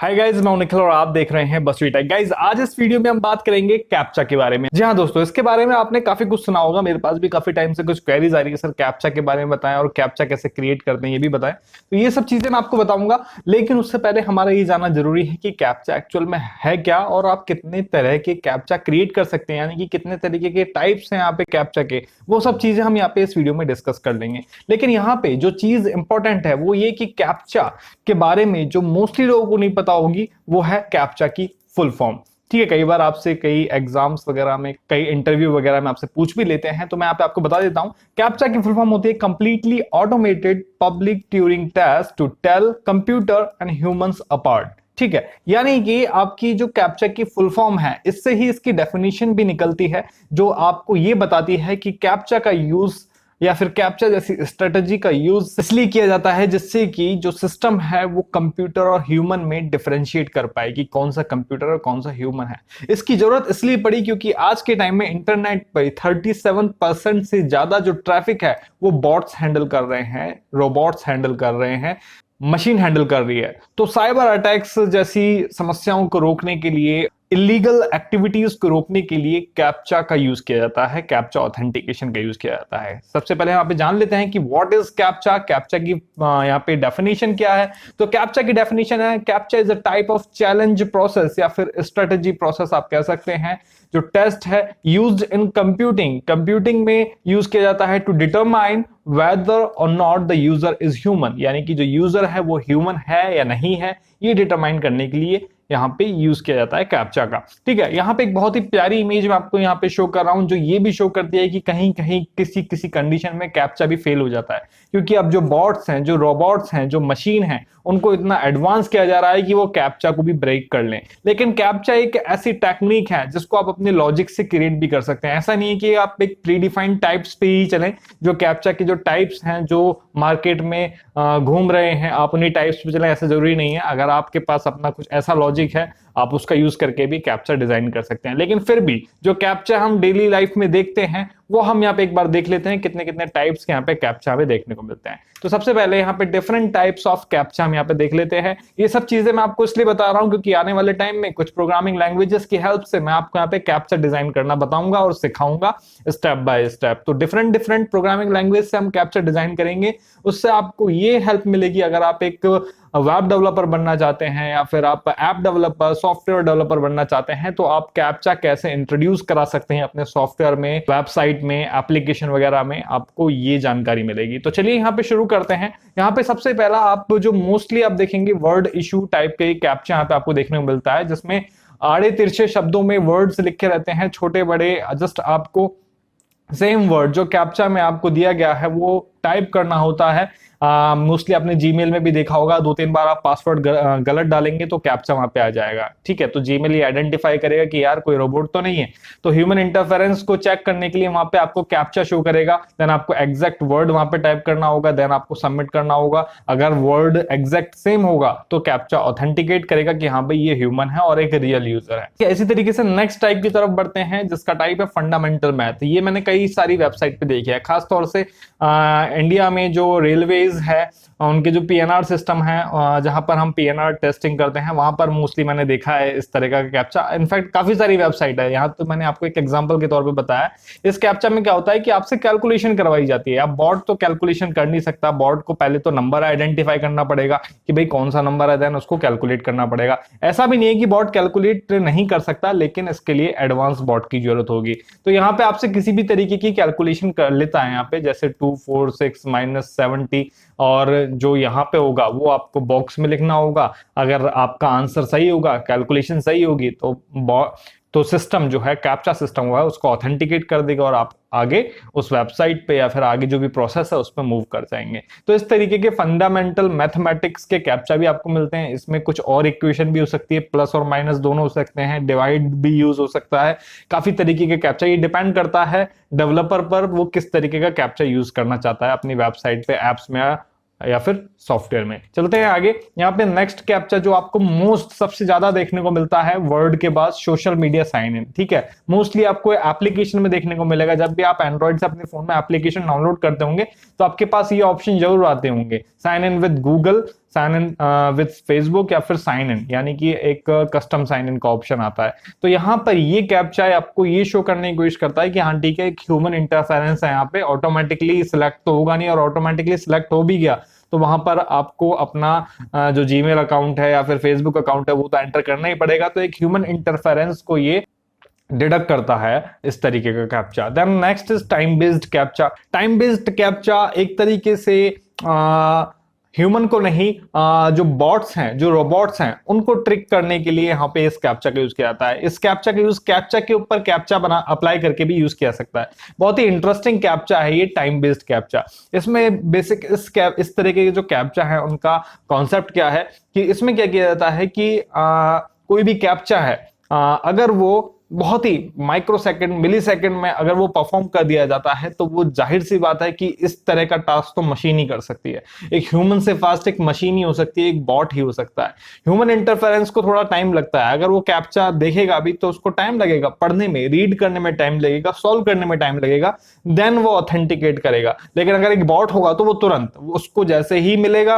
Hi guys, मैं निखिल और आप देख रहे हैं बसवी टेक। गाइज, आज इस वीडियो में हम बात करेंगे कैप्चा के बारे में। जी हाँ दोस्तों, इसके बारे में आपने काफी कुछ सुना होगा। मेरे पास भी काफी टाइम से कुछ क्वेरीज आ रही है, सर कैप्चा के बारे में बताएं और कैप्चा कैसे क्रिएट करते हैं ये भी बताएं। तो ये सब चीजें मैं आपको बताऊंगा, लेकिन उससे पहले हमारा ये जानना जरूरी है कि कैप्चा एक्चुअल में है क्या और आप कितने तरह के कैप्चा क्रिएट कर सकते हैं, यानी कि कितने तरीके के टाइप्स हैं यहाँ पे कैप्चा के। वो सब चीजें हम यहाँ पे इस वीडियो में डिस्कस कर लेंगे। लेकिन यहाँ पे जो चीज इंपॉर्टेंट है वो ये कि कैप्चा के बारे में जो मोस्टली लोगों को नहीं पता होगी वो है कैप्चा की फुल फॉर्म। ठीक है, कई बार आपसे कई एग्जाम्स वगैरह में, कई इंटरव्यू वगैरह में आपसे पूछ भी लेते हैं, तो मैं यहाँ पे आपको बता देता हूं। कैप्चा की फुल फॉर्म होती है completely automated public Turing test to tell computer and humans apart. ठीक है, यानी कि आपकी जो कैप्चा की फुल फॉर्म है, इससे ही इसकी डेफिनेशन भी निकलती है, जो आपको ये बताती है कि कैप्चा का यूज या फिर कैप्चा जैसी स्ट्रेटजी का यूज इसलिए किया जाता है जिससे कि जो सिस्टम है वो कंप्यूटर और ह्यूमन में डिफरेंशिएट कर पाए कि कौन सा कंप्यूटर और कौन सा ह्यूमन है। इसकी जरूरत इसलिए पड़ी क्योंकि आज के टाइम में इंटरनेट पर 37% से ज्यादा जो ट्रैफिक है वो बॉट्स हैंडल कर रहे हैं, रोबोट्स हैंडल कर रहे हैं, मशीन हैंडल कर रही है। तो साइबर अटैक्स जैसी समस्याओं को रोकने के लिए, इलीगल एक्टिविटीज को रोकने के लिए कैप्चा का यूज किया जाता है, कैप्चा ऑथेंटिकेशन का यूज किया जाता है। सबसे पहले यहाँ पे जान लेते हैं कि व्हाट इज कैप्चा। कैप्चा की यहाँ पे डेफिनेशन क्या है। तो कैप्चा की डेफिनेशन है, captcha is a type of challenge process या फिर स्ट्रेटेजी प्रोसेस आप कह सकते हैं, जो टेस्ट है यूज्ड इन कंप्यूटिंग में यूज किया जाता है टू डिटरमाइन वेदर और not the user is human, यानी कि जो यूजर है वो ह्यूमन है या नहीं है, ये डिटरमाइन करने के लिए यहाँ पे यूज किया जाता है कैप्चा का। ठीक है, यहाँ पे एक बहुत ही प्यारी इमेज मैं आपको यहाँ पे शो कर रहा हूँ, जो ये भी शो करती है कि कहीं कहीं किसी किसी कंडीशन में कैप्चा भी फेल हो जाता है, क्योंकि अब जो बॉट्स हैं, जो रोबोट्स हैं, जो मशीन हैं, उनको इतना एडवांस किया जा रहा है कि वो कैप्चा को भी ब्रेक कर लें। लेकिन कैप्चा एक ऐसी टेक्निक है जिसको आप अपने लॉजिक से क्रिएट भी कर सकते हैं। ऐसा नहीं है कि आप एक प्रीडिफाइंड टाइप्स पे ही चलें। जो कैप्चा के जो टाइप्स हैं जो मार्केट में घूम रहे हैं, आप उन्हीं टाइप्स पे चलें, ऐसा जरूरी नहीं है। अगर आपके पास अपना कुछ ऐसा लॉजिक है, आप उसका यूज करके भी कैप्चा डिजाइन कर सकते हैं। लेकिन फिर भी जो कैप्चा हम डेली लाइफ में देखते हैं वो हम यहाँ पे एक बार देख लेते हैं कितने कितने टाइप्स के यहाँ पे कैप्चा हमें देखने को मिलते हैं। तो सबसे पहले यहाँ पे डिफरेंट टाइप्स ऑफ कैप्चा हम यहाँ पे देख लेते हैं। ये सब चीजें मैं आपको इसलिए बता रहा हूँ क्योंकि आने वाले टाइम में कुछ प्रोग्रामिंग लैंग्वेजेस की हेल्प से मैं आपको यहाँ पे कैप्चा डिजाइन करना बताऊंगा और सिखाऊंगा स्टेप बाय स्टेप। तो डिफरेंट डिफरेंट प्रोग्रामिंग लैंग्वेज से हम कैप्चा डिजाइन करेंगे। उससे आपको ये हेल्प मिलेगी, अगर आप एक वेब डेवलपर बनना चाहते हैं या फिर आप ऐप डेवलपर, सॉफ्टवेयर डेवलपर बनना चाहते हैं, तो आप कैप्चा कैसे इंट्रोड्यूस करा सकते हैं अपने सॉफ्टवेयर में, वेबसाइट में, एप्लीकेशन वगैरह में, आपको ये जानकारी मिलेगी। तो चलिए यहाँ पे शुरू करते हैं। यहाँ पे सबसे पहला आप जो मोस्टली आप देखेंगे वर्ड इशू टाइप के कैप्चा यहाँ पे आपको देखने को मिलता है, जिसमें आड़े तिरछे शब्दों में वर्ड्स लिखे रहते हैं, छोटे बड़े। जस्ट आपको सेम वर्ड जो कैप्चा में आपको दिया गया है वो टाइप करना होता है। मोस्टली आपने जीमेल में भी देखा होगा, 2-3 बार आप पासवर्ड गलत डालेंगे तो कैप्चा वहां पे आ जाएगा। ठीक है, तो जीमेल ये आइडेंटिफाई करेगा कि यार कोई रोबोट तो नहीं है, तो ह्यूमन इंटरफेरेंस को चेक करने के लिए वहां पे आपको कैप्चा शो करेगा। देन आपको एग्जैक्ट वर्ड वहां पे टाइप करना होगा, देन आपको सबमिट करना होगा। अगर वर्ड एग्जैक्ट सेम होगा तो कैप्चा ऑथेंटिकेट करेगा कि हाँ भाई ये ह्यूमन है और एक रियल यूजर है। इसी तरीके से नेक्स्ट टाइप की तरफ बढ़ते हैं, जिसका टाइप है फंडामेंटल मैथ। ये मैंने कई सारी वेबसाइट पे देखी है, खासतौर से इंडिया में जो रेलवेज है उनके जो पीएनआर सिस्टम है, जहां पर हम पीएनआर टेस्टिंग करते हैं, वहां पर मोस्टली मैंने देखा है इस तरह का कैप्चा। इनफैक्ट काफी सारी वेबसाइट है, यहाँ तो मैंने आपको एक एग्जांपल के तौर पे बताया। इस कैप्चा में क्या होता है कि आपसे कैलकुलेशन करवाई जाती है। अब बॉट तो कैलकुलेशन कर नहीं सकता, बॉट को पहले तो नंबर आइडेंटिफाई करना पड़ेगा कि भाई कौन सा नंबर है, देन उसको कैलकुलेट करना पड़ेगा। ऐसा भी नहीं है कि बॉट कैलकुलेट नहीं कर सकता, लेकिन इसके लिए एडवांस बॉट की जरूरत होगी। तो यहाँ पे आपसे किसी भी तरीके की कैलकुलेशन कर लेता है, यहाँ पे जैसे 2 4 6 -70, और जो यहाँ पे होगा वो आपको बॉक्स में लिखना होगा। अगर आपका आंसर सही होगा, कैलकुलेशन सही होगी, तो सिस्टम जो है, कैप्चा सिस्टम हुआ है, उसको ऑथेंटिकेट कर देगा और आप आगे उस वेबसाइट पे या फिर आगे जो भी प्रोसेस है उस पर मूव कर जाएंगे। तो इस तरीके के फंडामेंटल मैथमेटिक्स के कैप्चा भी आपको मिलते हैं। इसमें कुछ और इक्वेशन भी हो सकती है, प्लस और माइनस दोनों हो सकते हैं, डिवाइड भी यूज हो सकता है, काफी तरीके के कैप्चा। ये डिपेंड करता है डेवलपर पर, वो किस तरीके का कैप्चा यूज करना चाहता है अपनी वेबसाइट पे, एप्स में या फिर सॉफ्टवेयर में। चलते हैं आगे। यहाँ पे नेक्स्ट कैप्चा जो आपको मोस्ट सबसे ज्यादा देखने को मिलता है वर्ड के बाद, सोशल मीडिया साइन इन। ठीक है, मोस्टली आपको एप्लीकेशन में देखने को मिलेगा। जब भी आप एंड्रॉइड से अपने फोन में एप्लीकेशन डाउनलोड करते होंगे तो आपके पास ये ऑप्शन जरूर आते होंगे, sign in with Google, sign in with Facebook या फिर साइन इन, यानी कि एक कस्टम साइन इन का ऑप्शन आता है। तो यहाँ पर ये कैप्चा आपको ये शो करने की कोशिश करता है कि हाँ ठीक है, एक ह्यूमन इंटरफेरेंस है यहाँ पे, ऑटोमेटिकली सिलेक्ट तो होगा नहीं, और ऑटोमेटिकली सिलेक्ट हो भी गया तो वहां पर आपको अपना जो जीमेल अकाउंट है या फिर फेसबुक अकाउंट है वो तो एंटर करना ही पड़ेगा। तो एक ह्यूमन इंटरफेरेंस को ये डिडक्ट करता है इस तरीके का captcha. Then next is time based captcha. Time based captcha एक तरीके से ह्यूमन को नहीं, जो बॉट्स हैं, जो रोबोट्स हैं, उनको ट्रिक करने के लिए यहाँ पे इस कैप्चा का यूज किया जाता है। इस कैप्चा का यूज कैप्चा के ऊपर कैप्चा बना अप्लाई करके भी यूज किया सकता है। बहुत ही इंटरेस्टिंग कैप्चा है ये टाइम बेस्ड कैप्चा। इसमें बेसिक इस तरीके के जो कैप्चा है उनका कॉन्सेप्ट क्या है कि इसमें क्या किया जाता है कि कोई भी कैप्चा है, अगर वो बहुत ही माइक्रो सेकंड, मिली सेकंड में अगर वो परफॉर्म कर दिया जाता है तो वो जाहिर सी बात है कि इस तरह का टास्क तो मशीन ही कर सकती है। एक ह्यूमन से फास्ट एक मशीन ही हो सकती है, एक बॉट ही हो सकता है। ह्यूमन इंटरफेरेंस को थोड़ा टाइम लगता है, अगर वो कैप्चा देखेगा अभी तो उसको टाइम लगेगा पढ़ने में, रीड करने में टाइम लगेगा, सॉल्व करने में टाइम लगेगा, देन वो ऑथेंटिकेट करेगा। लेकिन अगर एक बॉट होगा तो वो तुरंत, उसको जैसे ही मिलेगा,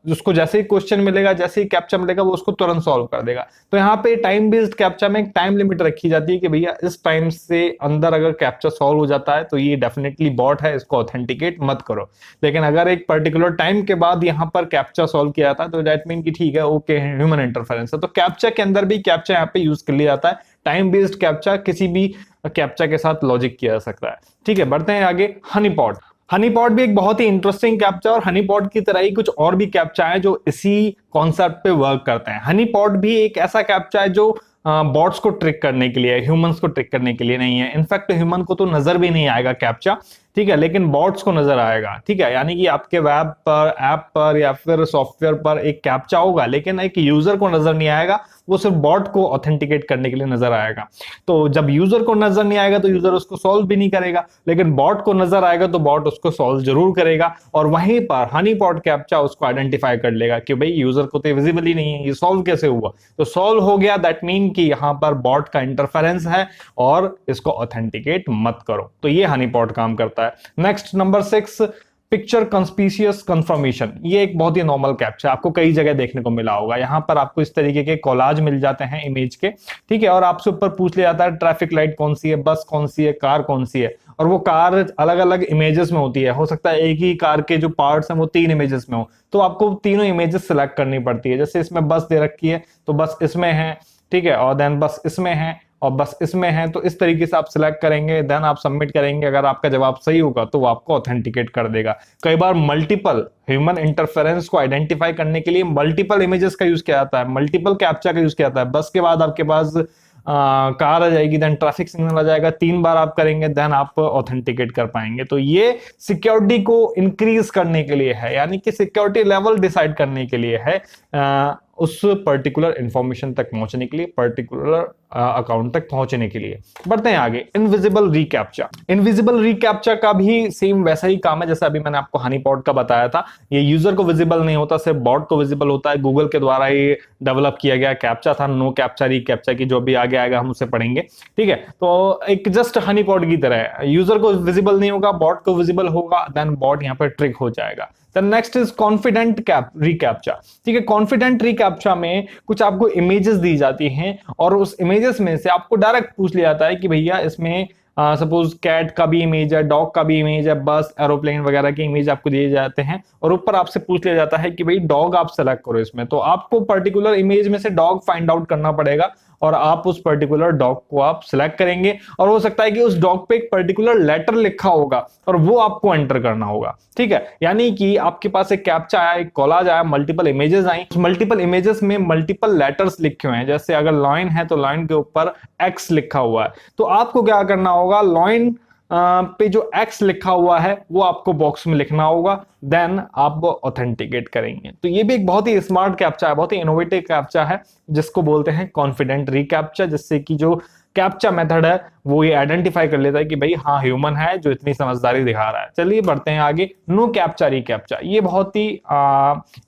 उसको जैसे ही क्वेश्चन मिलेगा, जैसे ही कैप्चा मिलेगा, वो उसको तुरंत सॉल्व कर देगा। तो यहाँ पे टाइम बेस्ड कैप्चा में एक टाइम लिमिट रखी जाती है कि भैया इस टाइम से अंदर अगर कैप्चा सॉल्व हो जाता है तो ये डेफिनेटली बॉट है, इसको ऑथेंटिकेट मत करो। लेकिन अगर एक पर्टिकुलर टाइम के बाद यहां पर कैप्चा सॉल्व किया जाता है तो दैट मीन कि ठीक है, ओके, ह्यूमन इंटरफेरेंस है। तो कैप्चा के अंदर भी कैप्चा यहाँ पे यूज कर लिया जाता है। टाइम बेस्ड कैप्चा किसी भी कैप्चा के साथ लॉजिक किया जा सकता है। ठीक है, बढ़ते हैं आगे। हनीपॉट। हनीपॉट भी एक बहुत ही इंटरेस्टिंग कैप्चा, और हनीपॉट की तरह ही कुछ और भी कैप्चा है जो इसी कॉन्सेप्ट पे वर्क करते हैं। हनीपॉट भी एक ऐसा कैप्चा है जो बॉट्स को ट्रिक करने के लिए, ह्यूमंस को ट्रिक करने के लिए नहीं है। इनफैक्ट ह्यूमन को तो नजर भी नहीं आएगा कैप्चा, ठीक है, लेकिन बॉट्स को नजर आएगा। ठीक है, यानी कि आपके वेब पर, ऐप पर या फिर सॉफ्टवेयर पर एक कैप्चा होगा, लेकिन एक यूजर को नजर नहीं आएगा, वो सिर्फ बॉट को ऑथेंटिकेट करने के लिए नजर आएगा। तो जब यूजर को नजर नहीं आएगा तो यूजर उसको सॉल्व भी नहीं करेगा, लेकिन बॉट को नजर आएगा तो बॉट उसको सॉल्व जरूर करेगा। और वहीं पर हनीपॉट कैप्चा उसको आइडेंटिफाई कर लेगा कि भाई यूजर को तो विजिबल ही नहीं है, ये सॉल्व कैसे हुआ। तो सॉल्व हो गया, दैट मीन कि यहां पर बॉट का इंटरफेरेंस है और इसको ऑथेंटिकेट मत करो। तो ये हनीपॉट काम करता है। Next, number 6, picture conspicuous confirmation. ये एक बहुत ही नॉर्मल कैप्चा, आपको कई जगह देखने को मिला होगा। यहां पर आपको इस तरीके के कोलाज मिल जाते हैं इमेज के, ठीक है, और आपसे ऊपर पूछ लिया जाता है ट्रैफिक लाइट कौन सी है, बस कौन सी है, कार कौन सी है। और वो कार अलग अलग इमेजेस में होती है, हो सकता है एक ही कार के जो पार्ट्स हैं वो 3 इमेजेस में हो, तो आपको तीनों इमेजेस सिलेक्ट करनी पड़ती है। जैसे इसमें बस दे रखी है तो बस इसमें है, ठीक है, और देन बस इसमें है और बस इसमें है। तो इस तरीके से आप सिलेक्ट करेंगे, देन आप सबमिट करेंगे। अगर आपका जवाब सही होगा तो वो आपको ऑथेंटिकेट कर देगा। कई बार मल्टीपल ह्यूमन इंटरफेरेंस को आइडेंटिफाई करने के लिए मल्टीपल इमेजेस का यूज किया जाता है, मल्टीपल कैप्चा का यूज किया जाता है। बस के बाद आपके पास कार आ जाएगी, देन ट्रैफिक सिग्नल आ जाएगा, 3 बार आप करेंगे, देन आप ऑथेंटिकेट कर पाएंगे। तो ये सिक्योरिटी को इंक्रीज करने के लिए है, यानी कि सिक्योरिटी लेवल डिसाइड करने के लिए है, उस पर्टिकुलर इंफॉर्मेशन तक पहुंचने के लिए, पर्टिकुलर अकाउंट तक पहुंचने के लिए। बढ़ते हैं आगे। Invisible reCAPTCHA. इनविजिबल रिकैप्चा का भी सेम वैसा ही काम है जैसे अभी मैंने आपको हनीपॉट का बताया था। ये यूजर को विजिबल नहीं होता, सिर्फ बॉट को विजिबल होता है। गूगल के द्वारा ये डेवलप किया गया कैप्चा था, नो कैप्चा रिकैप्चा की, जो भी आगे आएगा हम उसे पढ़ेंगे, ठीक है। तो एक जस्ट हनीपॉट की तरह है, यूजर को विजिबल नहीं होगा, बॉट को विजिबल होगा, देन बॉट यहाँ पर ट्रिक हो जाएगा। Next is confident reCAPTCHA. ठीक है, कॉन्फिडेंट रिकैप्चा में कुछ आपको इमेजेस दी जाती हैं और उस इमेजेस में से आपको डायरेक्ट पूछ लिया जाता है कि भैया इसमें सपोज कैट का भी इमेज है, डॉग का भी इमेज है, बस, एरोप्लेन वगैरह के इमेज आपको दिए जाते हैं और ऊपर आपसे पूछ लिया जाता है कि भाई डॉग आप सेलेक्ट करो इसमें। तो आपको पर्टिकुलर इमेज में से डॉग फाइंड आउट करना पड़ेगा और आप उस पर्टिकुलर डॉग को आप सिलेक्ट करेंगे और हो सकता है कि उस डॉग पे एक पर्टिकुलर लेटर लिखा होगा और वो आपको एंटर करना होगा। ठीक है, यानी कि आपके पास एक कैप्चा आया, एक कॉलाज आया, मल्टीपल इमेजेस आई, मल्टीपल इमेजेस में मल्टीपल लेटर्स लिखे हुए हैं। जैसे अगर लॉइन है तो लॉइन के ऊपर एक्स लिखा हुआ है, तो आपको क्या करना होगा, लॉइन पे जो एक्स लिखा हुआ है वो आपको बॉक्स में लिखना होगा, देन आप ऑथेंटिकेट करेंगे। तो ये भी एक बहुत ही स्मार्ट कैप्चा है, बहुत ही इनोवेटिव कैप्चा है जिसको बोलते हैं कॉन्फिडेंट रिकैप्चा, जिससे कि जो कैप्चा मेथड है वो ये आइडेंटिफाई कर लेता है कि भाई हाँ ह्यूमन है जो इतनी समझदारी दिखा रहा है। चलिए बढ़ते हैं आगे। नो कैप्चा रिकैप्चा, ये बहुत ही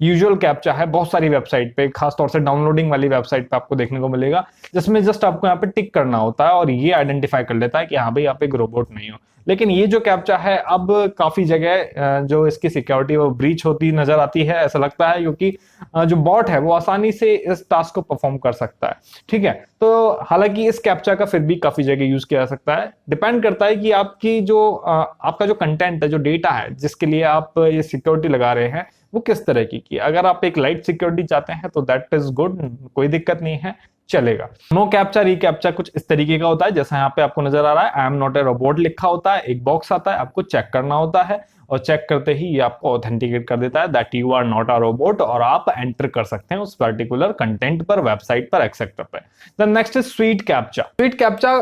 यूजुअल कैप्चा है, बहुत सारी वेबसाइट पे, खासतौर से डाउनलोडिंग वाली वेबसाइट पे आपको देखने को मिलेगा, जिसमें जस्ट आपको यहाँ पे टिक करना होता है और ये आइडेंटिफाई कर लेता है कि हाँ भाई आप एक रोबोट नहीं हो। लेकिन ये जो कैप्चा है अब काफी जगह जो इसकी सिक्योरिटी वो ब्रीच होती नजर आती है, ऐसा लगता है, क्योंकि जो बॉट है वो आसानी से इस टास्क को परफॉर्म कर सकता है। ठीक है, तो हालांकि इस कैप्चा का फिर भी काफी जगह यूज किया जा सकता है। डिपेंड करता है कि आपकी जो आपका जो कंटेंट है, जो डेटा है जिसके लिए आप ये सिक्योरिटी लगा रहे हैं, वो किस तरह की। अगर आप एक लाइट सिक्योरिटी चाहते हैं तो दैट इज गुड, कोई दिक्कत नहीं है, चलेगा। नो कैप्चा रीकैप्चा कुछ इस तरीके का होता है, जैसा यहाँ पे आपको नजर आ रहा है, I am not a robot लिखा होता है, एक बॉक्स आता है, आपको चेक करना होता है और चेक करते ही ये आपको ऑथेंटिकेट कर देता है that you are not a robot, और आप एंटर कर सकते हैं उस पर्टिकुलर कंटेंट पर, वेबसाइट पर, एक्सेट्रा पे। Then next is sweet captcha. Sweet captcha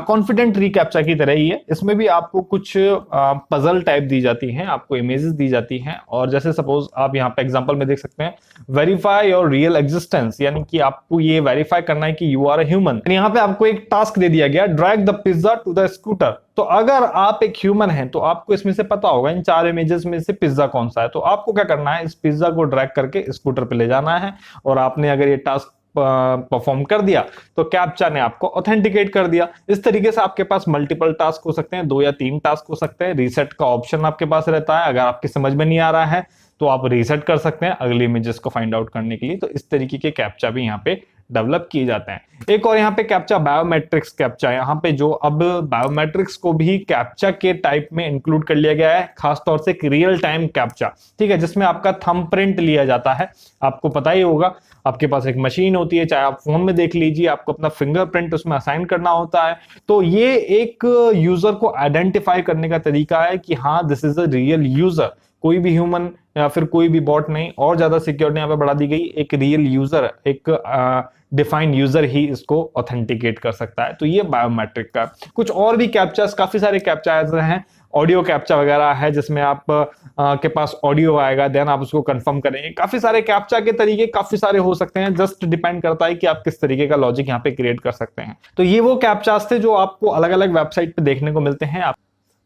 confident recaptcha की तरह ही है, इसमें भी आपको कुछ पजल टाइप दी जाती हैं, आपको इमेजेस दी जाती हैं, और जैसे सपोज आप यहाँ पे एग्जांपल में देख सकते हैं, वेरीफाई योर रियल एग्जिस्टेंस, यानी कि आपको ये वेरीफाई करना है कि यू आर अ ह्यूमन। यहाँ पे आपको एक टास्क दे दिया गया, drag the pizza to the scooter. तो अगर आप एक ह्यूमन हैं तो आपको इसमें से पता होगा इन 4 इमेजेस में से पिज्जा कौन सा है, तो आपको क्या करना है, इस पिज्जा को ड्रैग करके स्कूटर पे ले जाना है, और आपने अगर ये टास्क परफॉर्म कर दिया तो कैप्चा ने आपको ऑथेंटिकेट कर दिया। इस तरीके से आपके पास मल्टीपल टास्क हो सकते हैं, 2 या 3 टास्क हो सकते हैं। रीसेट का ऑप्शन आपके पास रहता है, अगर आपकी समझ में नहीं आ रहा है तो आप रीसेट कर सकते हैं अगली इमेजेस को फाइंड आउट करने के लिए। तो इस तरीके के कैप्चा भी यहाँ पे डेवलप किए जाते हैं। एक और यहाँ पे कैप्चा बायोमेट्रिक्स कैप्चा, यहाँ पे जो अब बायोमेट्रिक्स को भी कैप्चा के टाइप में इंक्लूड कर लिया गया है, खासतौर से एक रियल टाइम कैप्चा, ठीक है, जिसमें आपका थंब प्रिंट लिया जाता है। आपको पता ही होगा, आपके पास एक मशीन होती है, चाहे आप फोन में देख लीजिए, आपको अपना फिंगरप्रिंट उसमें असाइन करना होता है। तो ये एक यूजर को आइडेंटिफाई करने का तरीका है कि हाँ this is a real user, कोई भी ह्यूमन या फिर कोई भी बॉट नहीं। और ज्यादा सिक्योरिटी यहाँ पे बढ़ा दी गई, एक रियल यूजर, एक डिफाइंड यूजर ही इसको ऑथेंटिकेट कर सकता है। तो ये बायोमेट्रिक का। कुछ और भी कैप्चास, काफी सारे कैप्चास हैं, ऑडियो कैप्चा वगैरह है जिसमें आप के पास ऑडियो आएगा, देन आप उसको कंफर्म करेंगे। काफी सारे कैप्चा के तरीके काफी सारे हो सकते हैं, जस्ट डिपेंड करता है कि आप किस तरीके का लॉजिक यहाँ पे क्रिएट कर सकते हैं। तो ये वो कैप्चास थे जो आपको अलग अलग वेबसाइट पे देखने को मिलते हैं।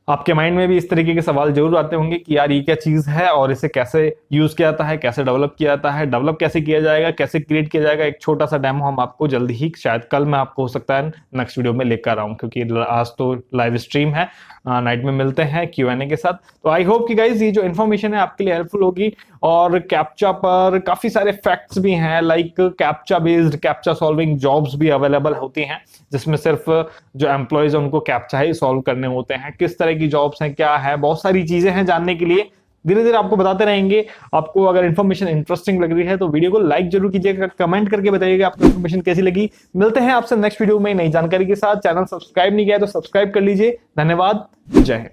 आपके माइंड में भी इस तरीके के सवाल जरूर आते होंगे कि यार ये क्या चीज है और इसे कैसे यूज किया जाता है, कैसे डेवलप किया जाता है, डेवलप कैसे किया जाएगा, कैसे क्रिएट किया जाएगा। एक छोटा सा डेमो हम आपको जल्दी ही, शायद कल मैं आपको हो सकता है नेक्स्ट वीडियो में लेकर आऊं, क्योंकि आज तो लाइव स्ट्रीम है, नाइट में मिलते हैं Q&A के साथ। तो आई होप कि गाइज ये जो इन्फॉर्मेशन है आपके लिए हेल्पफुल होगी। और कैप्चा पर काफी सारे फैक्ट्स भी हैं, like captcha based captcha solving jobs भी अवेलेबल होती हैं, जिसमें सिर्फ जो एम्प्लॉयज है उनको कैप्चा ही सॉल्व करने होते हैं। किस तरह की जॉब्स हैं, क्या है, बहुत सारी चीजें हैं जानने के लिए, धीरे धीरे आपको बताते रहेंगे। आपको अगर इन्फॉर्मेशन इंटरेस्टिंग लग रही है तो वीडियो को लाइक जरूर कीजिएगा, कमेंट करके बताइएगा आपको इन्फॉर्मेशन कैसी लगी। मिलते हैं आपसे नेक्स्ट वीडियो में नई जानकारी के साथ। चैनल सब्सक्राइब नहीं किया तो सब्सक्राइब कर लीजिए। धन्यवाद, जय हिंद।